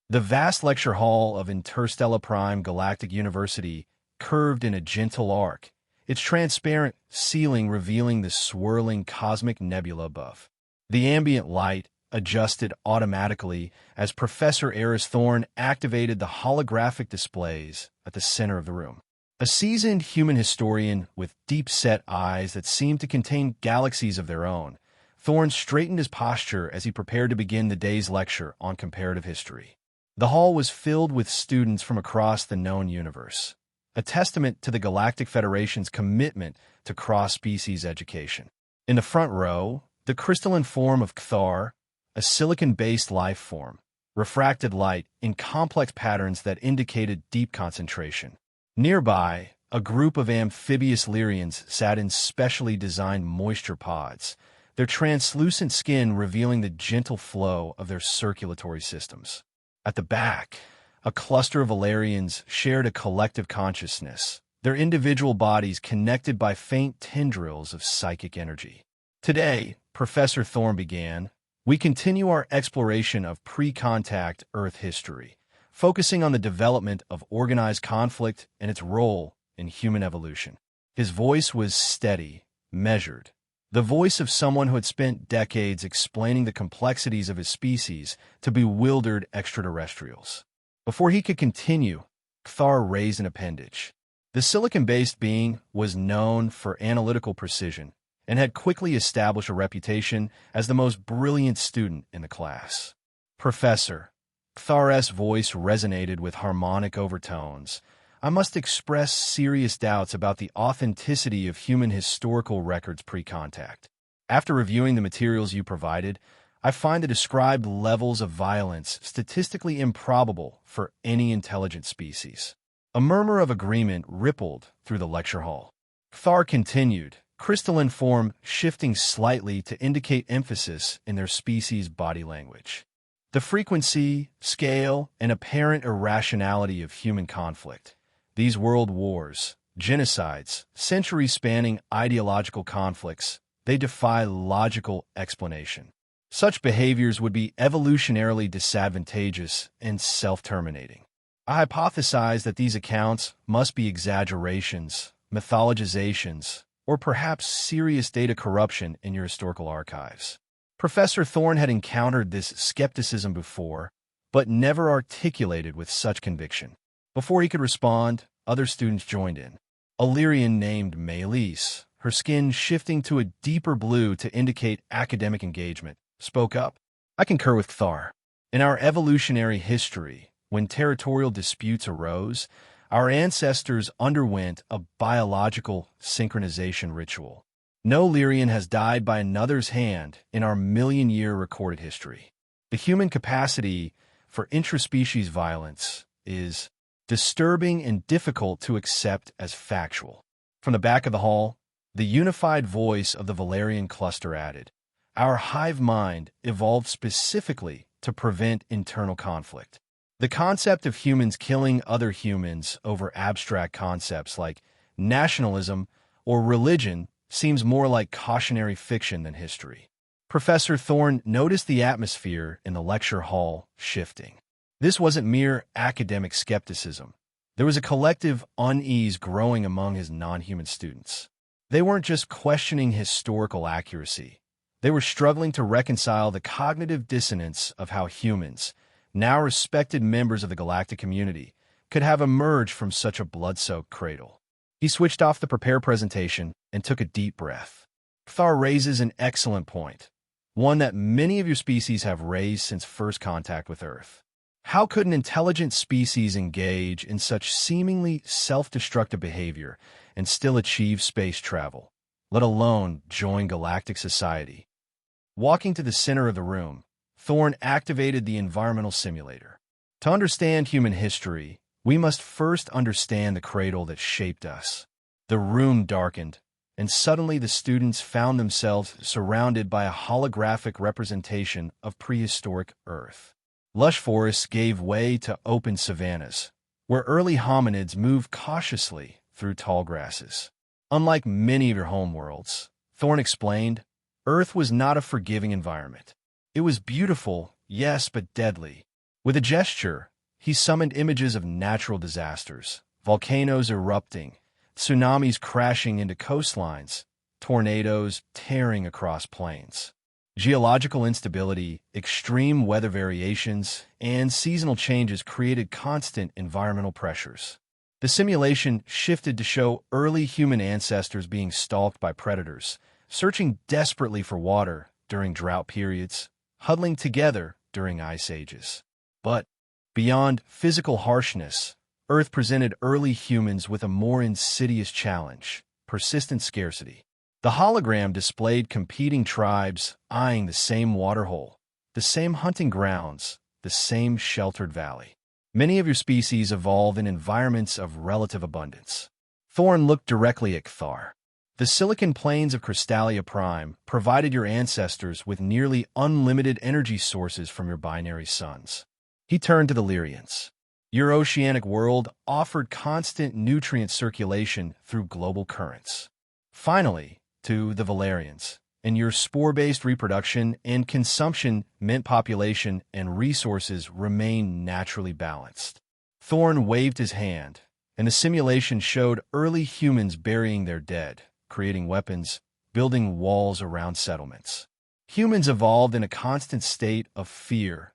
The vast lecture hall of Interstellar Prime Galactic University curved in a gentle arc, its transparent ceiling revealing the swirling cosmic nebula above. The ambient light adjusted automatically as Professor Eris Thorne activated the holographic displays at the center of the room. A seasoned human historian with deep-set eyes that seemed to contain galaxies of their own, Thorne straightened his posture as he prepared to begin the day's lecture on comparative history. The hall was filled with students from across the known universe, a testament to the Galactic Federation's commitment to cross-species education. In the front row, the crystalline form of Cthar, a silicon-based life form, refracted light in complex patterns that indicated deep concentration. Nearby, a group of amphibious Lyrians sat in specially designed moisture pods, their translucent skin revealing the gentle flow of their circulatory systems. At the back, a cluster of Valerians shared a collective consciousness, their individual bodies connected by faint tendrils of psychic energy. Today, Professor Thorne began, we continue our exploration of pre-contact Earth history, focusing on the development of organized conflict and its role in human evolution. His voice was steady, measured, the voice of someone who had spent decades explaining the complexities of his species to bewildered extraterrestrials. Before he could continue, Cthar raised an appendage. The silicon-based being was known for analytical precision and had quickly established a reputation as the most brilliant student in the class. Professor, Cthar's voice resonated with harmonic overtones. I must express serious doubts about the authenticity of human historical records pre-contact. After reviewing the materials you provided, I find the described levels of violence statistically improbable for any intelligent species. A murmur of agreement rippled through the lecture hall. Cthar continued, crystalline form shifting slightly to indicate emphasis in their species' body language. The frequency, scale, and apparent irrationality of human conflict. These world wars, genocides, century-spanning ideological conflicts, they defy logical explanation. Such behaviors would be evolutionarily disadvantageous and self-terminating. I hypothesize that these accounts must be exaggerations, mythologizations, or perhaps serious data corruption in your historical archives. Professor Thorne had encountered this skepticism before, but never articulated with such conviction. Before he could respond, other students joined in. A Lyrian named Maelise, her skin shifting to a deeper blue to indicate academic engagement, spoke up. I concur with Cthar. In our evolutionary history, when territorial disputes arose, our ancestors underwent a biological synchronization ritual. No Lyrian has died by another's hand in our million-year recorded history. The human capacity for intraspecies violence is disturbing and difficult to accept as factual. From the back of the hall, the unified voice of the Valerian cluster added, our hive mind evolved specifically to prevent internal conflict. The concept of humans killing other humans over abstract concepts like nationalism or religion seems more like cautionary fiction than history. Professor Thorne noticed the atmosphere in the lecture hall shifting. This wasn't mere academic skepticism. There was a collective unease growing among his non-human students. They weren't just questioning historical accuracy. They were struggling to reconcile the cognitive dissonance of how humans, now respected members of the galactic community, could have emerged from such a blood-soaked cradle. He switched off the prepared presentation and took a deep breath. Cthar raises an excellent point, one that many of your species have raised since first contact with Earth. How could an intelligent species engage in such seemingly self-destructive behavior and still achieve space travel, let alone join galactic society? Walking to the center of the room, Thorne activated the environmental simulator. To understand human history, we must first understand the cradle that shaped us. The room darkened, and suddenly the students found themselves surrounded by a holographic representation of prehistoric Earth. Lush forests gave way to open savannas, where early hominids moved cautiously through tall grasses. Unlike many of your homeworlds, Thorne explained, Earth was not a forgiving environment. It was beautiful, yes, but deadly. With a gesture, he summoned images of natural disasters, volcanoes erupting, tsunamis crashing into coastlines, tornadoes tearing across plains. Geological instability, extreme weather variations, and seasonal changes created constant environmental pressures. The simulation shifted to show early human ancestors being stalked by predators, searching desperately for water during drought periods, huddling together during ice ages. But beyond physical harshness, Earth presented early humans with a more insidious challenge: persistent scarcity. The hologram displayed competing tribes eyeing the same waterhole, the same hunting grounds, the same sheltered valley. Many of your species evolve in environments of relative abundance. Thorn looked directly at Cthar. The silicon plains of Crystallia Prime provided your ancestors with nearly unlimited energy sources from your binary suns. He turned to the Lyrians. Your oceanic world offered constant nutrient circulation through global currents. Finally, to the Valerians, and your spore-based reproduction and consumption meant population and resources remained naturally balanced. Thorn waved his hand, and the simulation showed early humans burying their dead, creating weapons, building walls around settlements. Humans evolved in a constant state of fear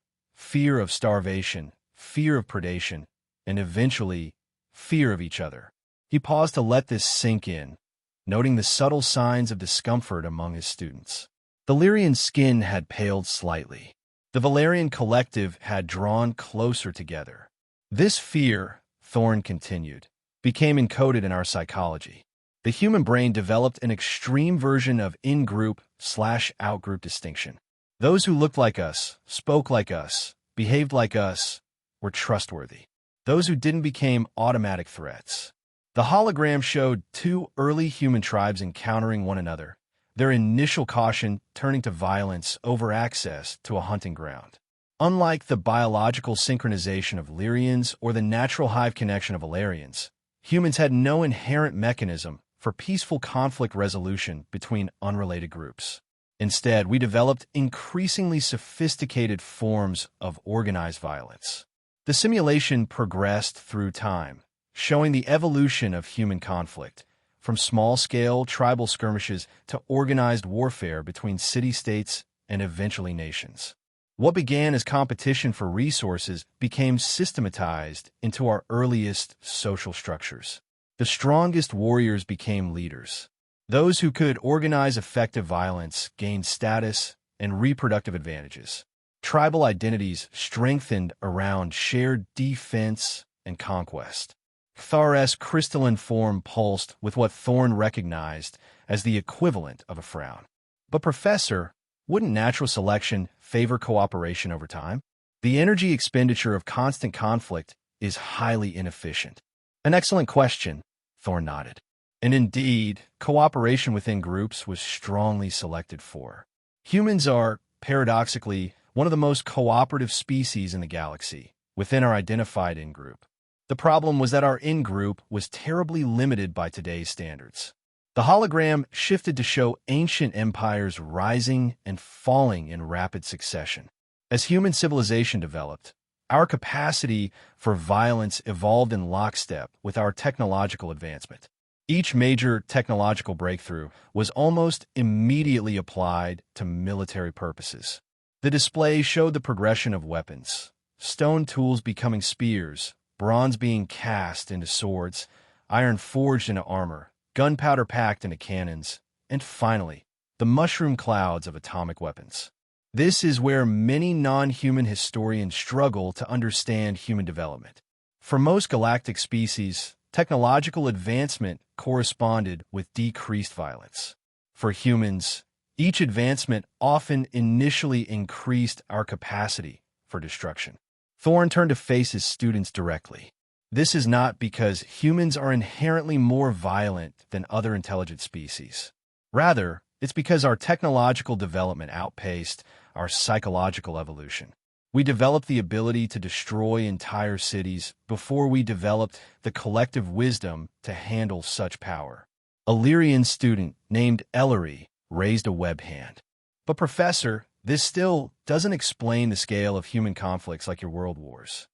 of starvation, fear of predation, and eventually, fear of each other. He paused to let this sink in, noting the subtle signs of discomfort among his students. The Lyrian skin had paled slightly. The Valerian collective had drawn closer together. This fear, Thorn continued, became encoded in our psychology. The human brain developed an extreme version of in-group/out-group distinction. Those who looked like us, spoke like us, behaved like us, were trustworthy. Those who didn't became automatic threats. The hologram showed two early human tribes encountering one another, their initial caution turning to violence over access to a hunting ground. Unlike the biological synchronization of Lyrians or the natural hive connection of Valerians, humans had no inherent mechanism for peaceful conflict resolution between unrelated groups. Instead, we developed increasingly sophisticated forms of organized violence. The simulation progressed through time, showing the evolution of human conflict, from small-scale tribal skirmishes to organized warfare between city-states and eventually nations. What began as competition for resources became systematized into our earliest social structures. The strongest warriors became leaders. Those who could organize effective violence gained status and reproductive advantages. Tribal identities strengthened around shared defense and conquest. Cthar's crystalline form pulsed with what Thorn recognized as the equivalent of a frown. But Professor, wouldn't natural selection favor cooperation over time? The energy expenditure of constant conflict is highly inefficient. An excellent question, Thorn nodded. And indeed, cooperation within groups was strongly selected for. Humans are, paradoxically, one of the most cooperative species in the galaxy, within our identified in-group. The problem was that our in-group was terribly limited by today's standards. The hologram shifted to show ancient empires rising and falling in rapid succession. As human civilization developed, our capacity for violence evolved in lockstep with our technological advancement. Each major technological breakthrough was almost immediately applied to military purposes. The display showed the progression of weapons, stone tools becoming spears, bronze being cast into swords, iron forged into armor, gunpowder packed into cannons, and finally, the mushroom clouds of atomic weapons. This is where many non-human historians struggle to understand human development. For most galactic species, technological advancement corresponded with decreased violence. For humans, each advancement often initially increased our capacity for destruction. Thorn turned to face his students directly. This is not because humans are inherently more violent than other intelligent species. Rather, it's because our technological development outpaced our psychological evolution. We developed the ability to destroy entire cities before we developed the collective wisdom to handle such power. A Lyrian student named Ellery raised a web hand. But Professor, This still doesn't explain the scale of human conflicts like your world wars.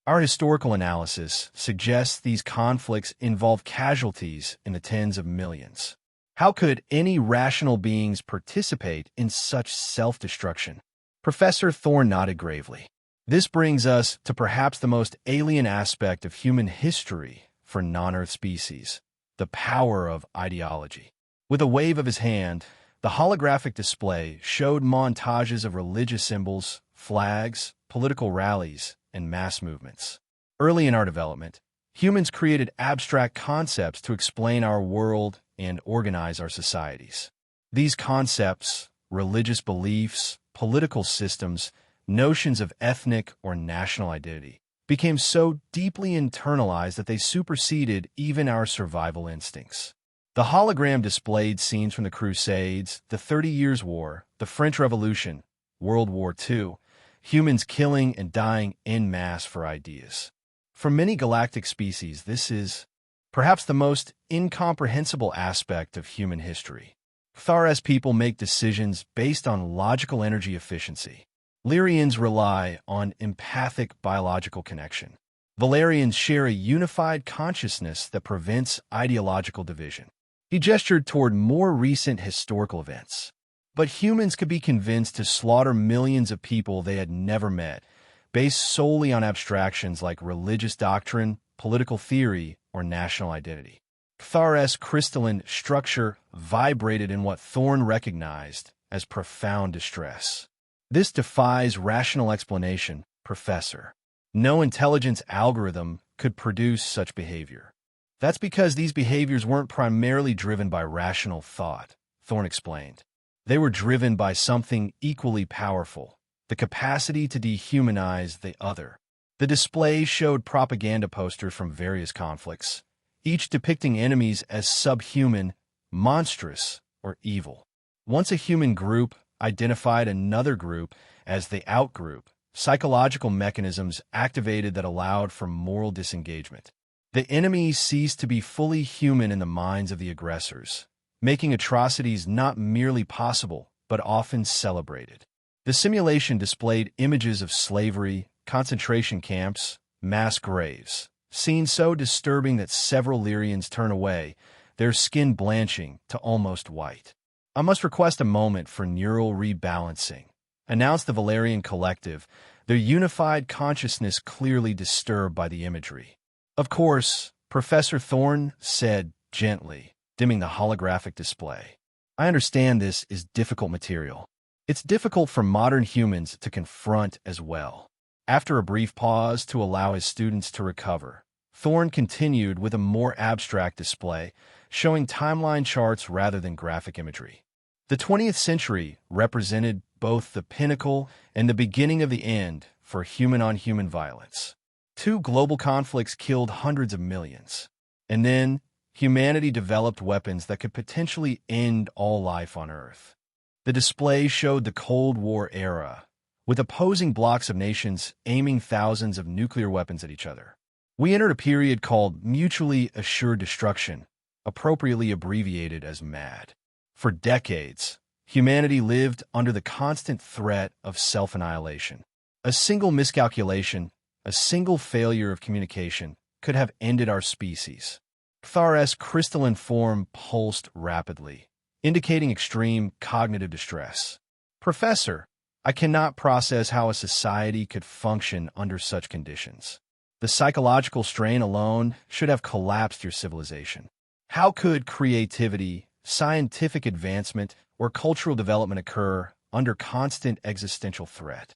Our historical analysis suggests these conflicts involve casualties in the tens of millions. How could any rational beings participate in such self-destruction? Professor Thorne nodded gravely. This brings us to perhaps the most alien aspect of human history for non-Earth species, the power of ideology. With a wave of his hand, the holographic display showed montages of religious symbols, flags, political rallies, and mass movements. Early in our development, humans created abstract concepts to explain our world and organize our societies. These concepts, religious beliefs, political systems, notions of ethnic or national identity, became so deeply internalized that they superseded even our survival instincts. The hologram displayed scenes from the Crusades, the 30 Years' War, the French Revolution, World War II, humans killing and dying en masse for ideas. For many galactic species, this is perhaps the most incomprehensible aspect of human history. Thar's people make decisions based on logical energy efficiency. Lyrians rely on empathic biological connection. Valerians share a unified consciousness that prevents ideological division. He gestured toward more recent historical events. But humans could be convinced to slaughter millions of people they had never met, based solely on abstractions like religious doctrine, political theory, or national identity. Thar's crystalline structure vibrated in what Thorne recognized as profound distress. This defies rational explanation, Professor. No intelligence algorithm could produce such behavior. That's because these behaviors weren't primarily driven by rational thought, Thorne explained. They were driven by something equally powerful, the capacity to dehumanize the other. The display showed propaganda posters from various conflicts, each depicting enemies as subhuman, monstrous, or evil. Once a human group identified another group as the outgroup, psychological mechanisms activated that allowed for moral disengagement. The enemy ceased to be fully human in the minds of the aggressors, making atrocities not merely possible, but often celebrated. The simulation displayed images of slavery, concentration camps, mass graves, scenes so disturbing that several Lyrians turn away, their skin blanching to almost white. I must request a moment for neural rebalancing, announced the Valerian collective, their unified consciousness clearly disturbed by the imagery. Of course, Professor Thorne said gently, dimming the holographic display. I understand this is difficult material. It's difficult for modern humans to confront as well. After a brief pause to allow his students to recover, Thorne continued with a more abstract display, showing timeline charts rather than graphic imagery. The 20th century represented both the pinnacle and the beginning of the end for human-on-human violence. Two global conflicts killed hundreds of millions. And then, humanity developed weapons that could potentially end all life on Earth. The display showed the Cold War era, with opposing blocs of nations aiming thousands of nuclear weapons at each other. We entered a period called mutually assured destruction, appropriately abbreviated as MAD. For decades, humanity lived under the constant threat of self-annihilation. A single miscalculation, a single failure of communication, could have ended our species. Thar's crystalline form pulsed rapidly, indicating extreme cognitive distress. Professor, I cannot process how a society could function under such conditions. The psychological strain alone should have collapsed your civilization. How could creativity, scientific advancement, or cultural development occur under constant existential threat?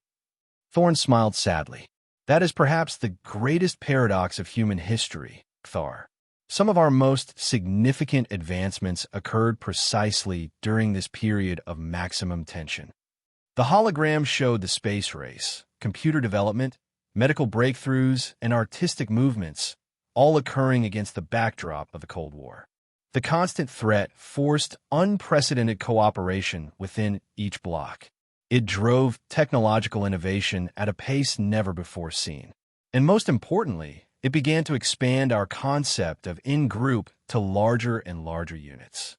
Thorne smiled sadly. That is perhaps the greatest paradox of human history, Thar. Some of our most significant advancements occurred precisely during this period of maximum tension. The hologram showed the space race, computer development, medical breakthroughs, and artistic movements, all occurring against the backdrop of the Cold War. The constant threat forced unprecedented cooperation within each bloc. It drove technological innovation at a pace never before seen. And most importantly, it began to expand our concept of in-group to larger and larger units.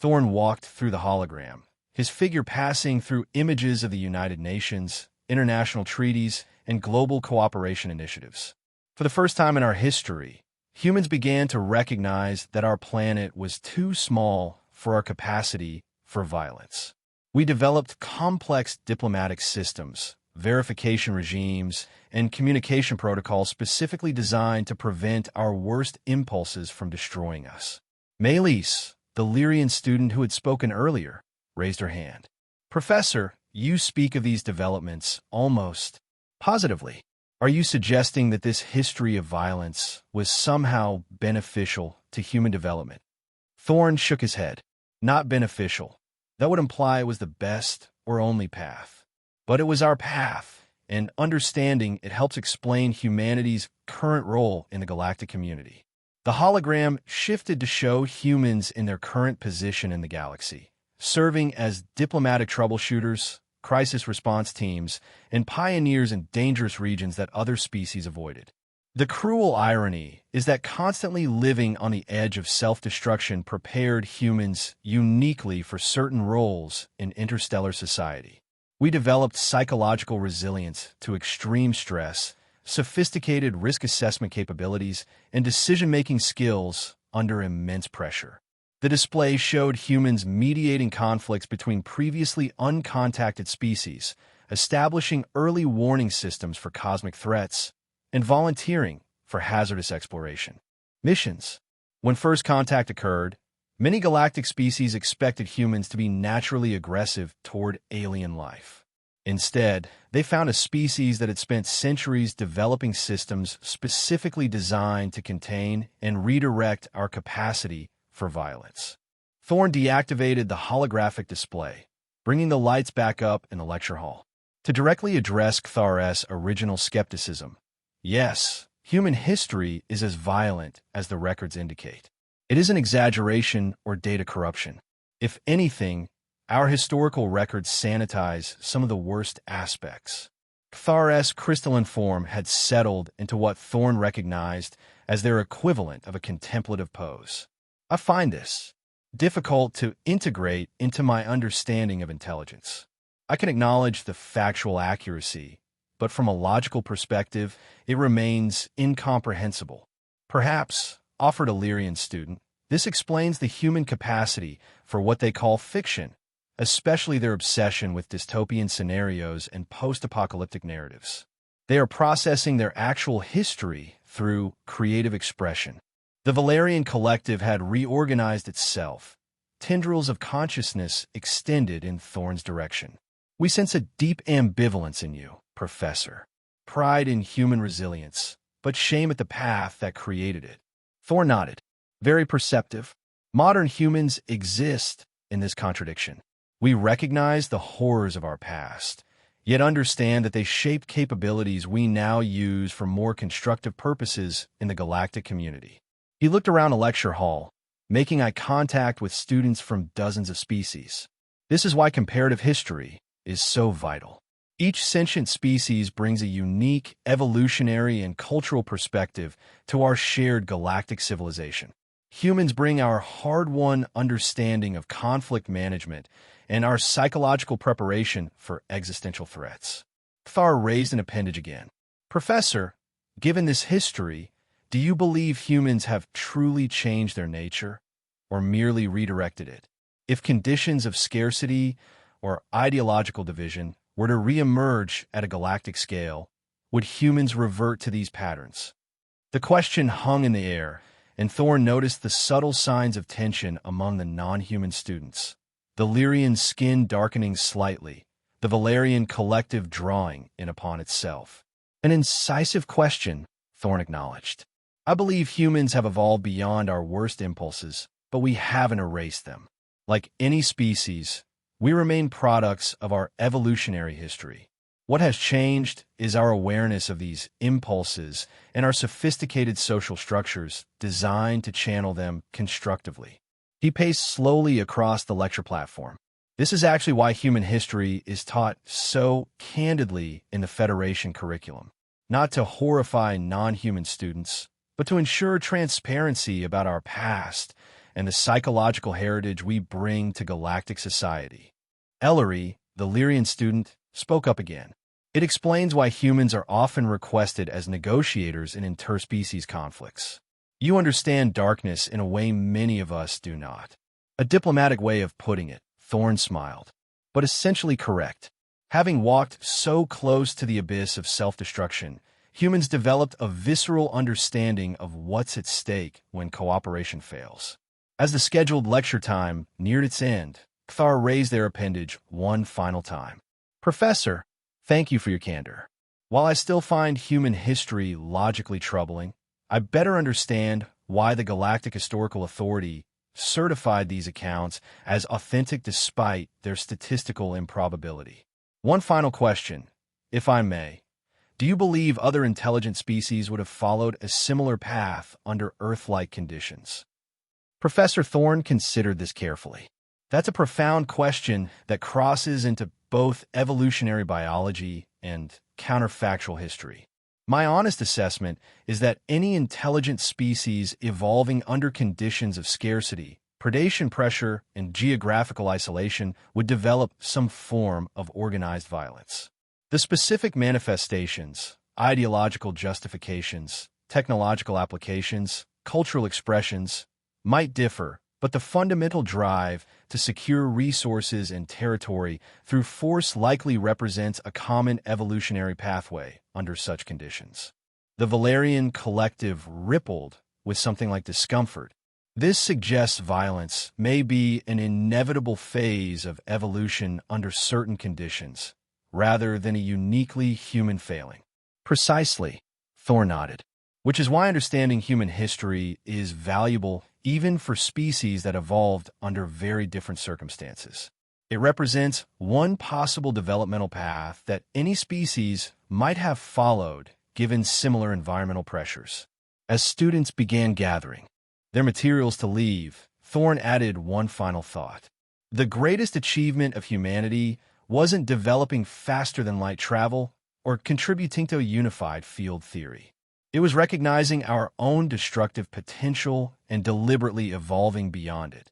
Thorne walked through the hologram, his figure passing through images of the United Nations, international treaties, and global cooperation initiatives. For the first time in our history, humans began to recognize that our planet was too small for our capacity for violence. We developed complex diplomatic systems, verification regimes, and communication protocols specifically designed to prevent our worst impulses from destroying us. Maelys, the Lyrian student who had spoken earlier, raised her hand. Professor, you speak of these developments almost positively. Are you suggesting that this history of violence was somehow beneficial to human development? Thorne shook his head. Not beneficial. That would imply it was the best or only path. But it was our path, and understanding it helps explain humanity's current role in the galactic community. The hologram shifted to show humans in their current position in the galaxy, serving as diplomatic troubleshooters, crisis response teams, and pioneers in dangerous regions that other species avoided. The cruel irony is that constantly living on the edge of self-destruction prepared humans uniquely for certain roles in interstellar society. We developed psychological resilience to extreme stress, sophisticated risk assessment capabilities, and decision-making skills under immense pressure. The display showed humans mediating conflicts between previously uncontacted species, establishing early warning systems for cosmic threats, and volunteering for hazardous exploration missions. When first contact occurred, many galactic species expected humans to be naturally aggressive toward alien life. Instead, they found a species that had spent centuries developing systems specifically designed to contain and redirect our capacity for violence. Thorne deactivated the holographic display, bringing the lights back up in the lecture hall. To directly address Kthar's original skepticism, yes, human history is as violent as the records indicate. It isn't exaggeration or data corruption. If anything, our historical records sanitize some of the worst aspects. Kthar's crystalline form had settled into what Thorne recognized as their equivalent of a contemplative pose. I find this difficult to integrate into my understanding of intelligence. I can acknowledge the factual accuracy, but from a logical perspective, it remains incomprehensible. Perhaps, offered a Lyrian student, this explains the human capacity for what they call fiction, especially their obsession with dystopian scenarios and post-apocalyptic narratives. They are processing their actual history through creative expression. The Valerian collective had reorganized itself. Tendrils of consciousness extended in Thorne's direction. We sense a deep ambivalence in you, Professor. Pride in human resilience, but shame at the path that created it. Thorne nodded. Very perceptive. Modern humans exist in this contradiction. We recognize the horrors of our past, yet understand that they shape capabilities we now use for more constructive purposes in the galactic community. He looked around the lecture hall, making eye contact with students from dozens of species. This is why comparative history is so vital. Each sentient species brings a unique evolutionary and cultural perspective to our shared galactic civilization. Humans bring our hard-won understanding of conflict management and our psychological preparation for existential threats. Kthar raised an appendage again. Professor, given this history, do you believe humans have truly changed their nature or merely redirected it? If conditions of scarcity or ideological division were to re-emerge at a galactic scale, would humans revert to these patterns? The question hung in the air, and Thorne noticed the subtle signs of tension among the non-human students. The Lyrian skin darkening slightly, the Valerian collective drawing in upon itself. An incisive question, Thorne acknowledged. I believe humans have evolved beyond our worst impulses, but we haven't erased them. Like any species, we remain products of our evolutionary history. What has changed is our awareness of these impulses and our sophisticated social structures designed to channel them constructively. He paced slowly across the lecture platform. This is actually why human history is taught so candidly in the Federation curriculum. Not to horrify non-human students, but to ensure transparency about our past and the psychological heritage we bring to galactic society. Ellery, the Lyrian student, spoke up again. It explains why humans are often requested as negotiators in interspecies conflicts. You understand darkness in a way many of us do not. A diplomatic way of putting it, Thorne smiled, but essentially correct. Having walked so close to the abyss of self-destruction, humans developed a visceral understanding of what's at stake when cooperation fails. As the scheduled lecture time neared its end, Kthar raised their appendage one final time. Professor, thank you for your candor. While I still find human history logically troubling, I better understand why the Galactic Historical Authority certified these accounts as authentic despite their statistical improbability. One final question, if I may. Do you believe other intelligent species would have followed a similar path under Earth-like conditions? Professor Thorne considered this carefully. That's a profound question that crosses into both evolutionary biology and counterfactual history. My honest assessment is that any intelligent species evolving under conditions of scarcity, predation pressure, and geographical isolation would develop some form of organized violence. The specific manifestations, ideological justifications, technological applications, cultural expressions might differ, but the fundamental drive to secure resources and territory through force likely represents a common evolutionary pathway under such conditions. The Valerian collective rippled with something like discomfort. This suggests violence may be an inevitable phase of evolution under certain conditions, rather than a uniquely human failing. Precisely, Thorne nodded, which is why understanding human history is valuable even for species that evolved under very different circumstances. It represents one possible developmental path that any species might have followed given similar environmental pressures. As students began gathering their materials to leave, Thorne added one final thought. The greatest achievement of humanity wasn't developing faster than light travel or contributing to a unified field theory. It was recognizing our own destructive potential and deliberately evolving beyond it,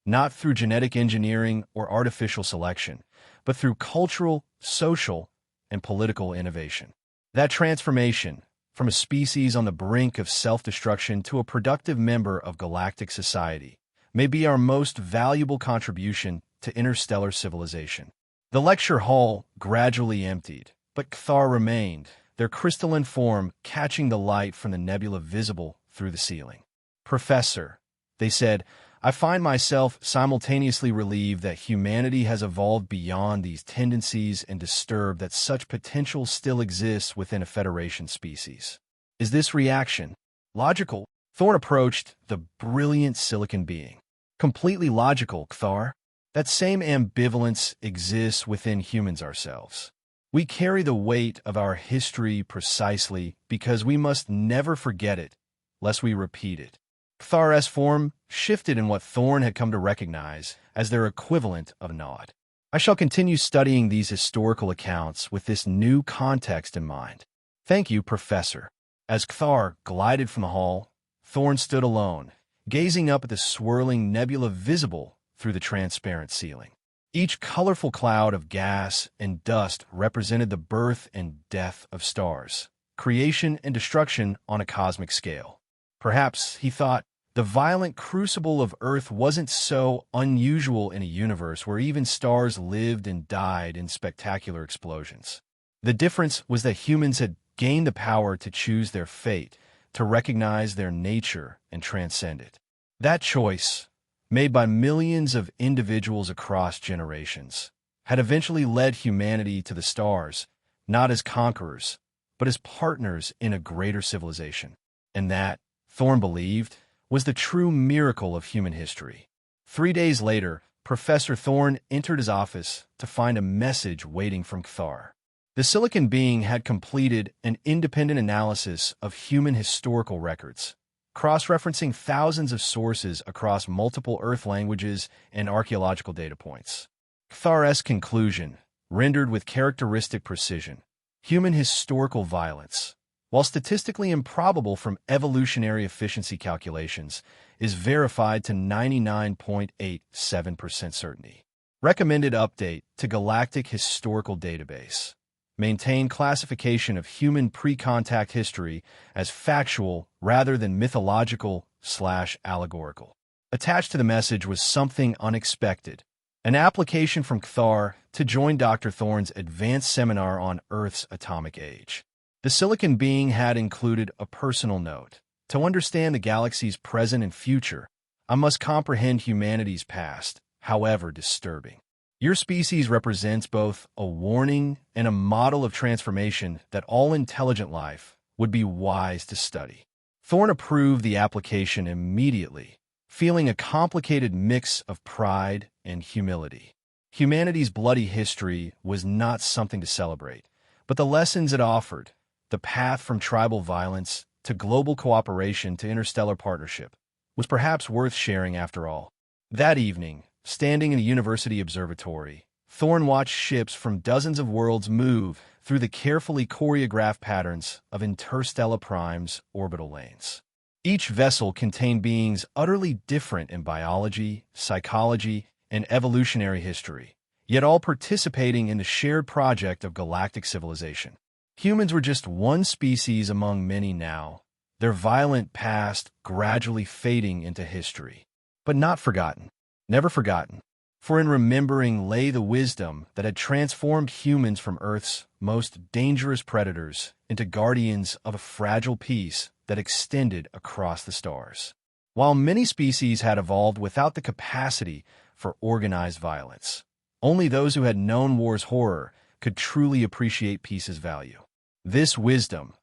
not through genetic engineering or artificial selection, but through cultural, social, and political innovation. That transformation, from a species on the brink of self-destruction to a productive member of galactic society, may be our most valuable contribution to interstellar civilization. The lecture hall gradually emptied, but Kthar remained, their crystalline form catching the light from the nebula visible through the ceiling. Professor, they said, I find myself simultaneously relieved that humanity has evolved beyond these tendencies and disturbed that such potential still exists within a Federation species. Is this reaction logical? Thorne approached the brilliant silicon being. Completely logical, Kthar. That same ambivalence exists within humans ourselves. We carry the weight of our history precisely because we must never forget it, lest we repeat it. Kthar's form shifted in what Thorne had come to recognize as their equivalent of nod. I shall continue studying these historical accounts with this new context in mind. Thank you, Professor. As Kthar glided from the hall, Thorne stood alone, gazing up at the swirling nebula visible through the transparent ceiling. Each colorful cloud of gas and dust represented the birth and death of stars, creation and destruction on a cosmic scale. Perhaps, he thought, the violent crucible of Earth wasn't so unusual in a universe where even stars lived and died in spectacular explosions. The difference was that humans had gained the power to choose their fate, to recognize their nature and transcend it. That choice, made by millions of individuals across generations, had eventually led humanity to the stars, not as conquerors, but as partners in a greater civilization. And that, Thorne believed, was the true miracle of human history. 3 days later, Professor Thorne entered his office to find a message waiting from Kthar. The silicon being had completed an independent analysis of human historical records, cross-referencing thousands of sources across multiple Earth languages and archaeological data points. Kthar's conclusion, rendered with characteristic precision, human historical violence, while statistically improbable from evolutionary efficiency calculations, is verified to 99.87% certainty. Recommended update to Galactic Historical Database. Maintain classification of human pre-contact history as factual rather than mythological/allegorical. Attached to the message was something unexpected. An application from Cthar to join Dr. Thorne's advanced seminar on Earth's atomic age. The Silicon being had included a personal note. To understand the galaxy's present and future, I must comprehend humanity's past, however disturbing. Your species represents both a warning and a model of transformation that all intelligent life would be wise to study. Thorne approved the application immediately, feeling a complicated mix of pride and humility. Humanity's bloody history was not something to celebrate, but the lessons it offered, the path from tribal violence to global cooperation to interstellar partnership, was perhaps worth sharing after all. That evening, standing in a university observatory, Thorne watched ships from dozens of worlds move through the carefully choreographed patterns of Interstellar Prime's orbital lanes. Each vessel contained beings utterly different in biology, psychology, and evolutionary history, yet all participating in the shared project of galactic civilization. Humans were just one species among many now, their violent past gradually fading into history. But not forgotten. Never forgotten, for in remembering lay the wisdom that had transformed humans from Earth's most dangerous predators into guardians of a fragile peace that extended across the stars. While many species had evolved without the capacity for organized violence, only those who had known war's horror could truly appreciate peace's value. This wisdom,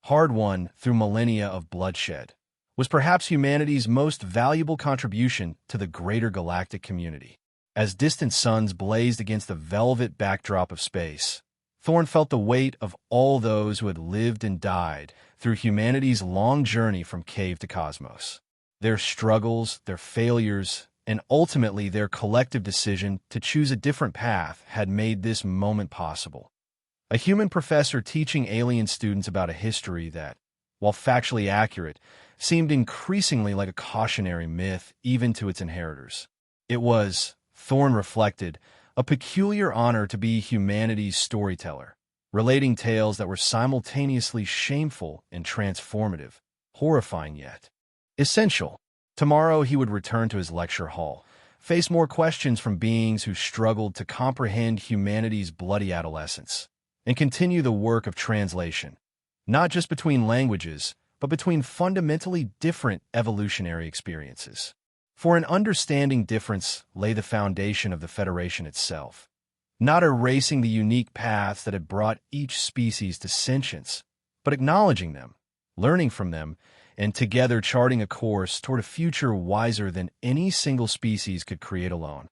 hard-won through millennia of bloodshed, was perhaps humanity's most valuable contribution to the greater galactic community. As distant suns blazed against the velvet backdrop of space, Thorne felt the weight of all those who had lived and died through humanity's long journey from cave to cosmos. Their struggles, their failures, and ultimately their collective decision to choose a different path had made this moment possible. A human professor teaching alien students about a history that, while factually accurate, seemed increasingly like a cautionary myth even to its inheritors. It was, Thorne reflected, a peculiar honor to be humanity's storyteller, relating tales that were simultaneously shameful and transformative, horrifying yet essential. Tomorrow he would return to his lecture hall, face more questions from beings who struggled to comprehend humanity's bloody adolescence, and continue the work of translation, not just between languages, but between fundamentally different evolutionary experiences. For in understanding difference lay the foundation of the Federation itself, not erasing the unique paths that had brought each species to sentience, but acknowledging them, learning from them, and together charting a course toward a future wiser than any single species could create alone.